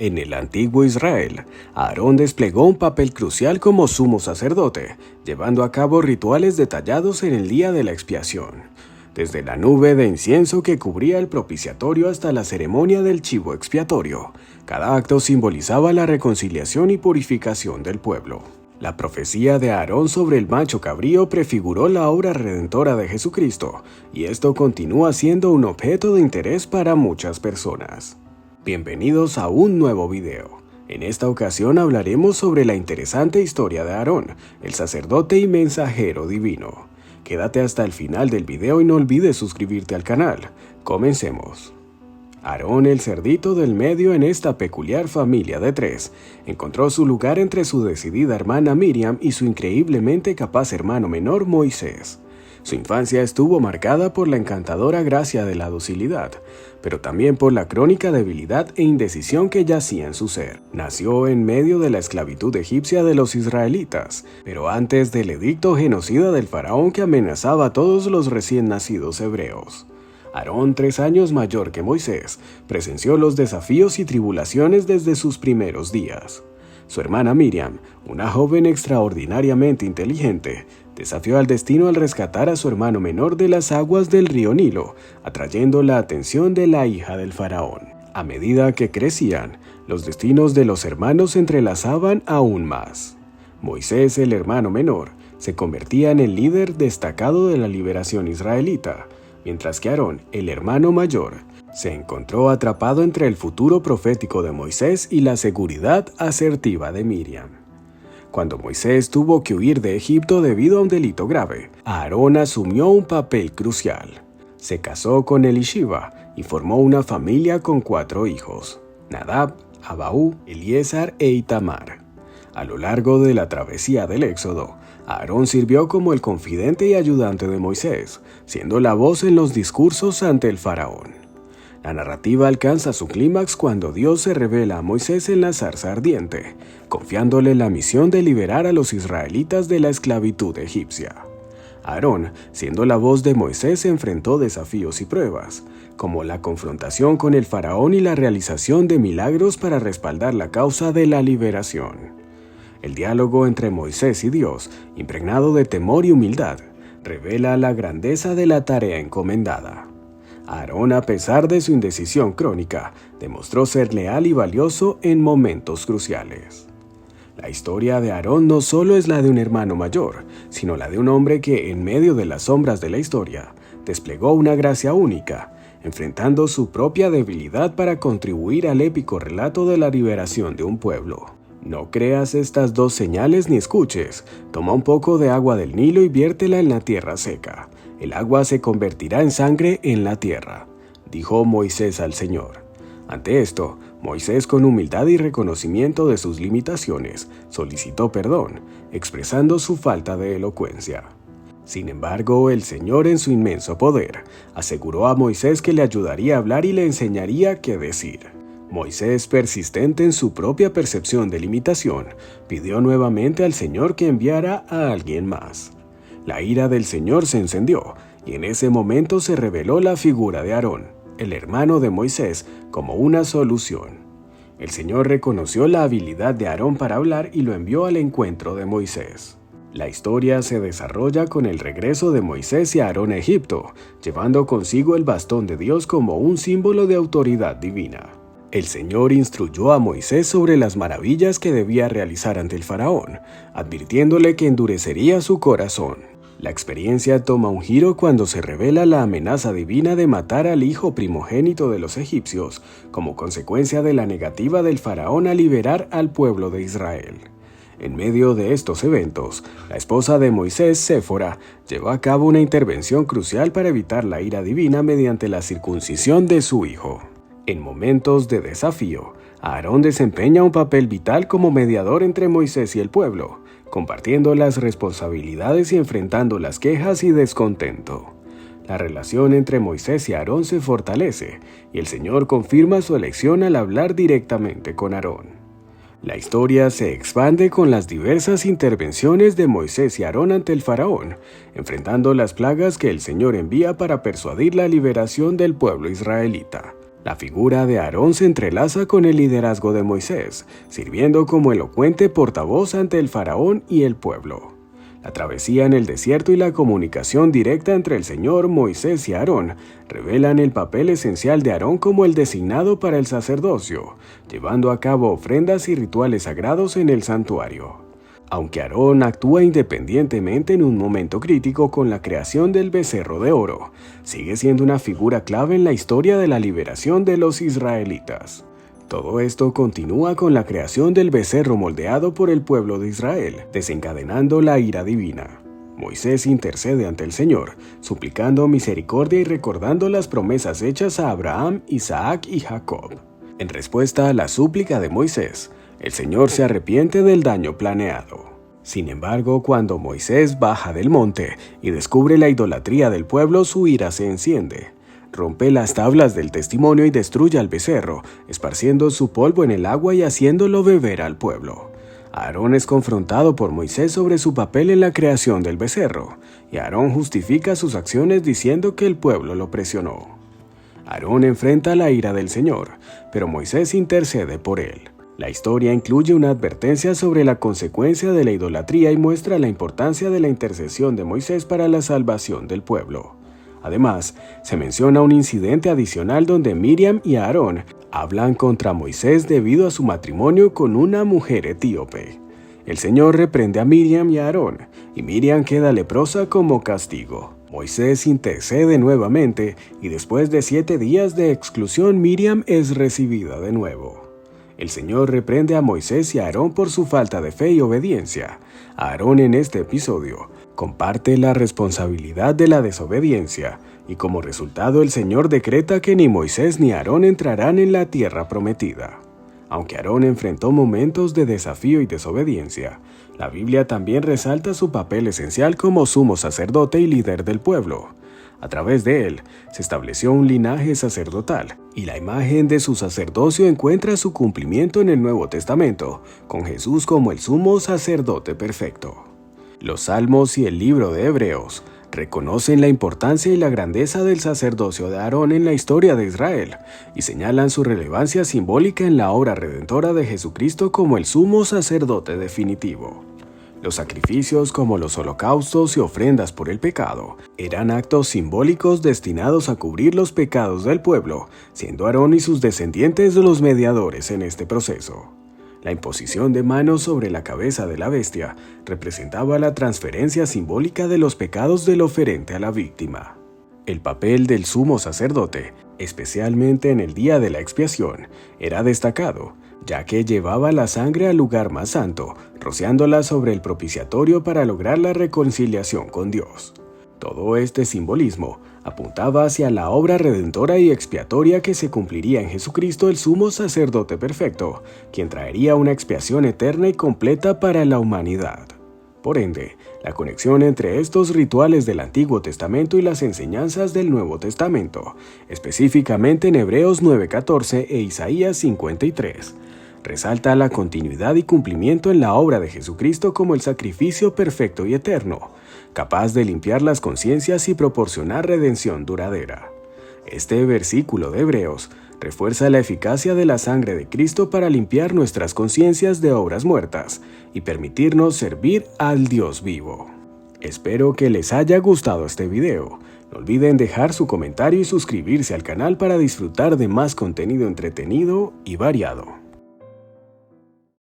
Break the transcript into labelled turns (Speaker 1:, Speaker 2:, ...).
Speaker 1: En el antiguo Israel, Aarón desplegó un papel crucial como sumo sacerdote, llevando a cabo rituales detallados en el día de la expiación, desde la nube de incienso que cubría el propiciatorio hasta la ceremonia del chivo expiatorio. Cada acto simbolizaba la reconciliación y purificación del pueblo. La profecía de Aarón sobre el macho cabrío prefiguró la obra redentora de Jesucristo, y esto continúa siendo un objeto de interés para muchas personas. Bienvenidos a un nuevo video. En esta ocasión hablaremos sobre la interesante historia de Aarón, el sacerdote y mensajero divino. Quédate hasta el final del video y no olvides suscribirte al canal. Comencemos. Aarón, el cerdito del medio en esta peculiar familia de tres, encontró su lugar entre su decidida hermana Miriam y su increíblemente capaz hermano menor Moisés. Su infancia estuvo marcada por la encantadora gracia de la docilidad, pero también por la crónica debilidad e indecisión que yacía en su ser. Nació en medio de la esclavitud egipcia de los israelitas, pero antes del edicto genocida del faraón que amenazaba a todos los recién nacidos hebreos. Aarón, 3 años mayor que Moisés, presenció los desafíos y tribulaciones desde sus primeros días. Su hermana Miriam, una joven extraordinariamente inteligente, desafió al destino al rescatar a su hermano menor de las aguas del río Nilo, atrayendo la atención de la hija del faraón. A medida que crecían, los destinos de los hermanos se entrelazaban aún más. Moisés, el hermano menor, se convertía en el líder destacado de la liberación israelita, mientras que Aarón, el hermano mayor, se encontró atrapado entre el futuro profético de Moisés y la seguridad asertiva de Miriam. Cuando Moisés tuvo que huir de Egipto debido a un delito grave, Aarón asumió un papel crucial. Se casó con Elisheba y formó una familia con 4 hijos: Nadab, Abiú, Eliezer e Itamar. A lo largo de la travesía del Éxodo, Aarón sirvió como el confidente y ayudante de Moisés, siendo la voz en los discursos ante el faraón. La narrativa alcanza su clímax cuando Dios se revela a Moisés en la zarza ardiente, confiándole la misión de liberar a los israelitas de la esclavitud egipcia. Aarón, siendo la voz de Moisés, enfrentó desafíos y pruebas, como la confrontación con el faraón y la realización de milagros para respaldar la causa de la liberación. El diálogo entre Moisés y Dios, impregnado de temor y humildad, revela la grandeza de la tarea encomendada. Aarón, a pesar de su indecisión crónica, demostró ser leal y valioso en momentos cruciales. La historia de Aarón no solo es la de un hermano mayor, sino la de un hombre que, en medio de las sombras de la historia, desplegó una gracia única, enfrentando su propia debilidad para contribuir al épico relato de la liberación de un pueblo. No creas estas 2 señales ni escuches. Toma un poco de agua del Nilo y viértela en la tierra seca. El agua se convertirá en sangre en la tierra, dijo Moisés al Señor. Ante esto, Moisés, con humildad y reconocimiento de sus limitaciones, solicitó perdón, expresando su falta de elocuencia. Sin embargo, el Señor, en su inmenso poder, aseguró a Moisés que le ayudaría a hablar y le enseñaría qué decir. Moisés, persistente en su propia percepción de limitación, pidió nuevamente al Señor que enviara a alguien más. La ira del Señor se encendió, y en ese momento se reveló la figura de Aarón, el hermano de Moisés, como una solución. El Señor reconoció la habilidad de Aarón para hablar y lo envió al encuentro de Moisés. La historia se desarrolla con el regreso de Moisés y Aarón a Egipto, llevando consigo el bastón de Dios como un símbolo de autoridad divina. El Señor instruyó a Moisés sobre las maravillas que debía realizar ante el faraón, advirtiéndole que endurecería su corazón. La experiencia toma un giro cuando se revela la amenaza divina de matar al hijo primogénito de los egipcios, como consecuencia de la negativa del faraón a liberar al pueblo de Israel. En medio de estos eventos, la esposa de Moisés, Séfora, llevó a cabo una intervención crucial para evitar la ira divina mediante la circuncisión de su hijo. En momentos de desafío, Aarón desempeña un papel vital como mediador entre Moisés y el pueblo, compartiendo las responsabilidades y enfrentando las quejas y descontento. La relación entre Moisés y Aarón se fortalece, y el Señor confirma su elección al hablar directamente con Aarón. La historia se expande con las diversas intervenciones de Moisés y Aarón ante el faraón, enfrentando las plagas que el Señor envía para persuadir la liberación del pueblo israelita. La figura de Aarón se entrelaza con el liderazgo de Moisés, sirviendo como elocuente portavoz ante el faraón y el pueblo. La travesía en el desierto y la comunicación directa entre el Señor, Moisés y Aarón revelan el papel esencial de Aarón como el designado para el sacerdocio, llevando a cabo ofrendas y rituales sagrados en el santuario. Aunque Aarón actúa independientemente en un momento crítico con la creación del becerro de oro, sigue siendo una figura clave en la historia de la liberación de los israelitas. Todo esto continúa con la creación del becerro moldeado por el pueblo de Israel, desencadenando la ira divina. Moisés intercede ante el Señor, suplicando misericordia y recordando las promesas hechas a Abraham, Isaac y Jacob. En respuesta a la súplica de Moisés, el Señor se arrepiente del daño planeado. Sin embargo, cuando Moisés baja del monte y descubre la idolatría del pueblo, su ira se enciende. Rompe las tablas del testimonio y destruye al becerro, esparciendo su polvo en el agua y haciéndolo beber al pueblo. Aarón es confrontado por Moisés sobre su papel en la creación del becerro, y Aarón justifica sus acciones diciendo que el pueblo lo presionó. Aarón enfrenta la ira del Señor, pero Moisés intercede por él. La historia incluye una advertencia sobre la consecuencia de la idolatría y muestra la importancia de la intercesión de Moisés para la salvación del pueblo. Además, se menciona un incidente adicional donde Miriam y Aarón hablan contra Moisés debido a su matrimonio con una mujer etíope. El Señor reprende a Miriam y a Aarón, y Miriam queda leprosa como castigo. Moisés intercede nuevamente, y después de 7 días de exclusión, Miriam es recibida de nuevo. El Señor reprende a Moisés y a Aarón por su falta de fe y obediencia. Aarón en este episodio comparte la responsabilidad de la desobediencia, y como resultado el Señor decreta que ni Moisés ni Aarón entrarán en la tierra prometida. Aunque Aarón enfrentó momentos de desafío y desobediencia, la Biblia también resalta su papel esencial como sumo sacerdote y líder del pueblo. A través de él, se estableció un linaje sacerdotal, y la imagen de su sacerdocio encuentra su cumplimiento en el Nuevo Testamento, con Jesús como el sumo sacerdote perfecto. Los Salmos y el libro de Hebreos reconocen la importancia y la grandeza del sacerdocio de Aarón en la historia de Israel, y señalan su relevancia simbólica en la obra redentora de Jesucristo como el sumo sacerdote definitivo. Los sacrificios, como los holocaustos y ofrendas por el pecado, eran actos simbólicos destinados a cubrir los pecados del pueblo, siendo Aarón y sus descendientes los mediadores en este proceso. La imposición de manos sobre la cabeza de la bestia representaba la transferencia simbólica de los pecados del oferente a la víctima. El papel del sumo sacerdote, especialmente en el día de la expiación, era destacado, ya que llevaba la sangre al lugar más santo, rociándola sobre el propiciatorio para lograr la reconciliación con Dios. Todo este simbolismo apuntaba hacia la obra redentora y expiatoria que se cumpliría en Jesucristo, el sumo sacerdote perfecto, quien traería una expiación eterna y completa para la humanidad. Por ende, la conexión entre estos rituales del Antiguo Testamento y las enseñanzas del Nuevo Testamento, específicamente en Hebreos 9:14 e Isaías 53, resalta la continuidad y cumplimiento en la obra de Jesucristo como el sacrificio perfecto y eterno, capaz de limpiar las conciencias y proporcionar redención duradera. Este versículo de Hebreos refuerza la eficacia de la sangre de Cristo para limpiar nuestras conciencias de obras muertas y permitirnos servir al Dios vivo. Espero que les haya gustado este video. No olviden dejar su comentario y suscribirse al canal para disfrutar de más contenido entretenido y variado.